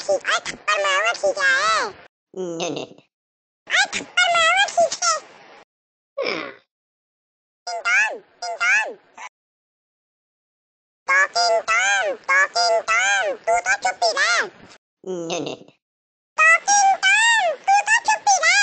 ठीक है, थप्पड़ मारूंगा ठीक है। नो नो थप्पड़ मारूंगा ठीक है। टिंग टॉम, टॉकिंग टॉम, तू तो चुप ही रह। नो नो टॉकिंग टॉम, तू तो चुप ही रह।